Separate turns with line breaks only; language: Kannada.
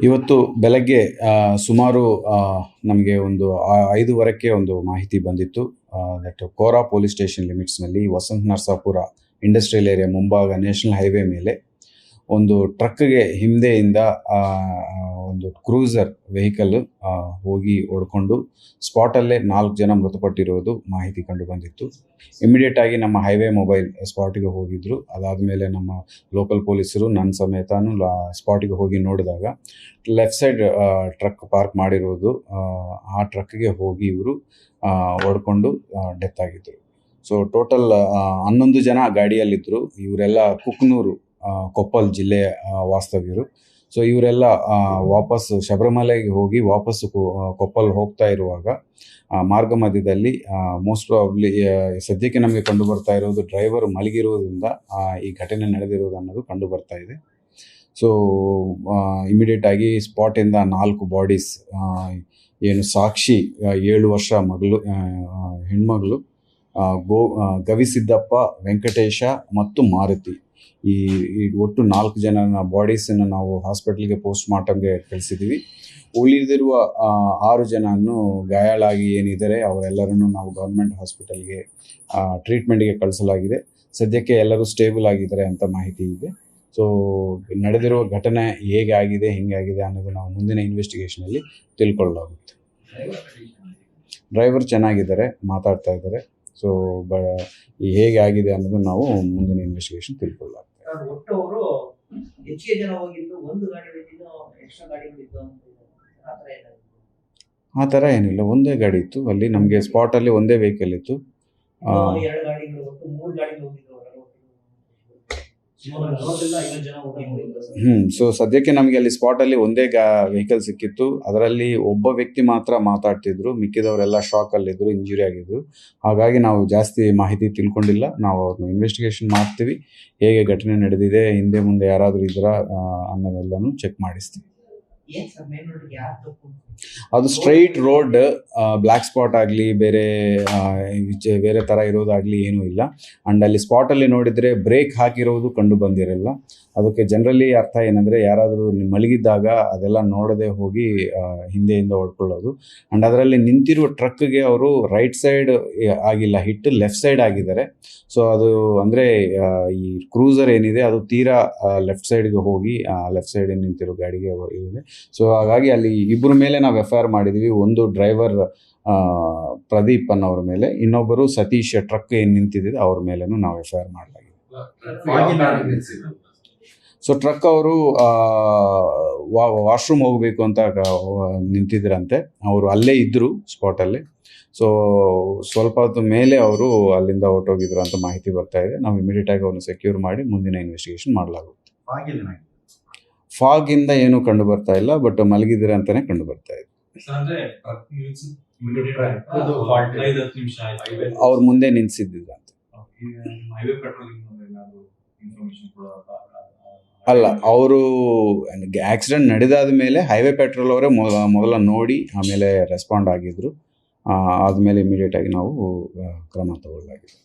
ಇವತ್ತು ಬೆಳಗ್ಗೆ ಸುಮಾರು ನಮಗೆ ಒಂದು 5:15ಕ್ಕೆ ಒಂದು ಮಾಹಿತಿ ಬಂದಿತ್ತು. ದಟ್ ಕೋರಾ ಪೊಲೀಸ್ ಸ್ಟೇಷನ್ ಲಿಮಿಟ್ಸ್ನಲ್ಲಿ ವಸಂತ ನರಸಾಪುರ ಇಂಡಸ್ಟ್ರಿಯಲ್ ಏರಿಯಾ ಮುಂಭಾಗ ನ್ಯಾಷನಲ್ ಹೈವೇ ಮೇಲೆ ಒಂದು ಟ್ರಕ್ಗೆ ಹಿಂದೆಯಿಂದ ಒಂದು ಕ್ರೂಸರ್ ವೆಹಿಕಲ್ ಹೋಗಿ ಹೊಡ್ಕೊಂಡು ಸ್ಪಾಟಲ್ಲೇ 4 ಜನ ಮೃತಪಟ್ಟಿರೋದು ಮಾಹಿತಿ ಕಂಡು ಬಂದಿತ್ತು. ಇಮಿಡಿಯೇಟ್ ಆಗಿ ನಮ್ಮ ಹೈವೇ ಮೊಬೈಲ್ ಸ್ಪಾಟಿಗೆ ಹೋಗಿದ್ರು. ಅದಾದಮೇಲೆ ನಮ್ಮ ಲೋಕಲ್ ಪೊಲೀಸರು ನನ್ನ ಸಮೇತನೂ ಸ್ಪಾಟಿಗೆ ಹೋಗಿ ನೋಡಿದಾಗ ಲೆಫ್ಟ್ ಸೈಡ್ ಟ್ರಕ್ ಪಾರ್ಕ್ ಮಾಡಿರೋದು, ಆ ಟ್ರಕ್ಗೆ ಹೋಗಿ ಇವರು ಹೊಡ್ಕೊಂಡು ಡೆತ್ ಆಗಿದ್ದರು. ಸೊ ಟೋಟಲ್ 11 ಜನ ಗಾಡಿಯಲ್ಲಿದ್ದರು. ಇವರೆಲ್ಲ ಕುಕ್ನೂರು, ಕೊಪ್ಪಲ್ ಜಿಲ್ಲೆಯ ವಾಸ್ತವ್ಯರು. ಸೊ ಇವರೆಲ್ಲ ವಾಪಸ್ಸು ಶಬರಿಮಲೆಗೆ ಹೋಗಿ ವಾಪಸ್ಸು ಕೊಪ್ಪಲ್ ಹೋಗ್ತಾ ಇರುವಾಗ ಮಾರ್ಗ ಮಧ್ಯದಲ್ಲಿ ಮೋಸ್ಟ್ ಪ್ರಾಬ್ಲಿ ಸದ್ಯಕ್ಕೆ ನಮಗೆ ಕಂಡು ಬರ್ತಾ ಇರೋದು ಡ್ರೈವರ್ ಮಲಗಿರೋದ್ರಿಂದ ಈ ಘಟನೆ ನಡೆದಿರೋದು ಅನ್ನೋದು ಕಂಡು ಬರ್ತಾ ಇದೆ. ಸೊ ಇಮಿಡಿಯೇಟ್ ಆಗಿ ಸ್ಪಾಟಿಂದ 4 ಬಾಡೀಸ್, ಏನು ಸಾಕ್ಷಿ 7 ವರ್ಷ ಮಗಳು, ಹೆಣ್ಮಗಳು ಗವಿಸಿದ್ದಪ್ಪ, ವೆಂಕಟೇಶ ಮತ್ತು ಮಾರುತಿ, ಈ ಒಟ್ಟು 4 ಜನನ ಬಾಡೀಸನ್ನು ನಾವು ಹಾಸ್ಪಿಟಲ್ಗೆ ಪೋಸ್ಟ್ ಮಾರ್ಟಮ್ಗೆ ಕಳಿಸಿದ್ದೀವಿ. ಉಳಿದಿರುವ 6 ಜನನ್ನು ಗಾಯಾಳಾಗಿ ಏನಿದ್ದಾರೆ ಅವರೆಲ್ಲರನ್ನು ನಾವು ಗೌರ್ಮೆಂಟ್ ಹಾಸ್ಪಿಟಲ್ಗೆ ಟ್ರೀಟ್ಮೆಂಟ್ಗೆ ಕಳಿಸಲಾಗಿದೆ. ಸದ್ಯಕ್ಕೆ ಎಲ್ಲರೂ ಸ್ಟೇಬಲ್ ಆಗಿದ್ದಾರೆ ಅಂತ ಮಾಹಿತಿ ಇದೆ. ಸೊ ನಡೆದಿರುವ ಘಟನೆ ಹೇಗೆ ಆಗಿದೆ, ಹೆಂಗಾಗಿದೆ ಅನ್ನೋದು ನಾವು ಮುಂದಿನ ಇನ್ವೆಸ್ಟಿಗೇಷನಲ್ಲಿ ತಿಳ್ಕೊಳ್ಳಲಾಗುತ್ತೆ. ಡ್ರೈವರ್ ಚೆನ್ನಾಗಿದ್ದಾರೆ, ಮಾತಾಡ್ತಾ ಇದ್ದಾರೆ. ಸೊ ಹೇಗೆ ಆಗಿದೆ ಅನ್ನೋದು ನಾವು ಮುಂದಿನ ಇನ್ವೆಸ್ಟಿಗೇಷನ್ ತಿಳ್ಕೊಳ್ಳಲಾಗುತ್ತೆ. ಆ ಥರ ಏನಿಲ್ಲ, ಒಂದೇ ಗಾಡಿ ಇತ್ತು ಅಲ್ಲಿ. ನಮಗೆ ಸ್ಪಾಟಲ್ಲಿ ಒಂದೇ ವೆಹಿಕಲ್ ಇತ್ತು. ಸೊ ಸದ್ಯಕ್ಕೆ ನಮಗೆ ಅಲ್ಲಿ ಸ್ಪಾಟಲ್ಲಿ ಒಂದೇ ವೆಹಿಕಲ್ ಸಿಕ್ಕಿತ್ತು. ಅದರಲ್ಲಿ ಒಬ್ಬ ವ್ಯಕ್ತಿ ಮಾತ್ರ ಮಾತಾಡ್ತಿದ್ರು, ಮಿಕ್ಕಿದವರೆಲ್ಲ ಶಾಕಲ್ಲಿದ್ದರು, ಇಂಜುರಿ ಆಗಿದ್ರು. ಹಾಗಾಗಿ ನಾವು ಜಾಸ್ತಿ ಮಾಹಿತಿ ತಿಳ್ಕೊಂಡಿಲ್ಲ. ನಾವು ಅವ್ರನ್ನ ಇನ್ವೆಸ್ಟಿಗೇಷನ್ ಮಾಡ್ತೀವಿ. ಹೇಗೆ ಘಟನೆ ನಡೆದಿದೆ, ಹಿಂದೆ ಮುಂದೆ ಯಾರಾದರೂ ಇದ್ರಾ ಅನ್ನೋದೆಲ್ಲನೂ ಚೆಕ್ ಮಾಡಿಸ್ತೀವಿ. ಅದು ಸ್ಟ್ರೈಟ್ ರೋಡ್, ಬ್ಲ್ಯಾಕ್ ಸ್ಪಾಟ್ ಆಗಲಿ ಬೇರೆ ಥರ ಇರೋದಾಗಲಿ ಏನೂ ಇಲ್ಲ. ಆ್ಯಂಡ್ ಅಲ್ಲಿ ಸ್ಪಾಟಲ್ಲಿ ನೋಡಿದರೆ ಬ್ರೇಕ್ ಹಾಕಿರೋದು ಕಂಡು ಬಂದಿರಲ್ಲ. ಅದಕ್ಕೆ ಜನರಲಿ ಅರ್ಥ ಏನಂದರೆ, ಯಾರಾದರೂ ಮಲಗಿದ್ದಾಗ ಅದೆಲ್ಲ ನೋಡದೆ ಹೋಗಿ ಹಿಂದೆಯಿಂದ ಹೊಡ್ಕೊಳ್ಳೋದು. ಆ್ಯಂಡ್ ಅದರಲ್ಲಿ ನಿಂತಿರುವ ಟ್ರಕ್ಗೆ ಅವರು ರೈಟ್ ಸೈಡ್ ಆಗಿಲ್ಲ, ಹಿಟ್ಟು ಲೆಫ್ಟ್ ಸೈಡ್ ಆಗಿದ್ದಾರೆ. ಸೊ ಅದು ಅಂದರೆ ಈ ಕ್ರೂಸರ್ ಏನಿದೆ ಅದು ತೀರಾ ಲೆಫ್ಟ್ ಸೈಡ್ಗೆ ಹೋಗಿ ಲೆಫ್ಟ್ ಸೈಡ್ ನಿಂತಿರೋ ಗಾಡಿಗೆ ಇದೆ. ಸೊ ಹಾಗಾಗಿ ಅಲ್ಲಿ ಇಬ್ಬರ ಮೇಲೆ ನಾವು FIR ಮಾಡಿದ್ದೀವಿ. ಒಂದು ಡ್ರೈವರ್ ಪ್ರದೀಪ್ ಅನ್ನೋರ ಮೇಲೆ, ಇನ್ನೊಬ್ಬರು ಸತೀಶ್ ಟ್ರಕ್ ಏನು ನಿಂತಿದೆ ಅವ್ರ ಮೇಲೇನೂ ನಾವು FIR ಮಾಡಲಾಗಿದೆ. ಸೊ ಟ್ರಕ್ ಅವರು ವಾಶ್ರೂಮ್ ಹೋಗಬೇಕು ಅಂತ ನಿಂತಿದ್ರಂತೆ. ಅವರು ಅಲ್ಲೇ ಇದ್ದರು ಸ್ಪಾಟಲ್ಲಿ. ಸೊ ಸ್ವಲ್ಪ ಹೊತ್ತು ಮೇಲೆ ಅವರು ಅಲ್ಲಿಂದ ಹೊರಟೋಗಿದ್ರು ಅಂತ ಮಾಹಿತಿ ಬರ್ತಾ ಇದೆ. ನಾವು ಇಮಿಡಿಯೇಟಾಗಿ ಅವ್ರನ್ನ ಸೆಕ್ಯೂರ್ ಮಾಡಿ ಮುಂದಿನ ಇನ್ವೆಸ್ಟಿಗೇಷನ್ ಮಾಡಲಾಗುತ್ತೆ. ಫಾಗಿಂದ ಏನೂ ಕಂಡು ಬರ್ತಾ ಇಲ್ಲ, ಬಟ್ ಮಲಗಿದ್ರೆ ಅಂತಲೇ ಕಂಡು ಬರ್ತಾ ಇದೆ. ಅವ್ರ ಮುಂದೆ ನಿಲ್ಸಿದ್ದಿದ್ರಂತೆ. ಅಲ್ಲ, ಅವರು ಆಕ್ಸಿಡೆಂಟ್ ನಡೆದಾದ ಮೇಲೆ ಹೈವೇ ಪೆಟ್ರೋಲ್ ಅವರೇ ಮೊದಲ ನೋಡಿ ಆಮೇಲೆ ರೆಸ್ಪಾಂಡ್ ಆಗಿದ್ರು. ಆದಮೇಲೆ ಇಮಿಡಿಯೇಟಾಗಿ ನಾವು ಕ್ರಮ ತಗೊಳ್ಳಲಾಗಿದೆ.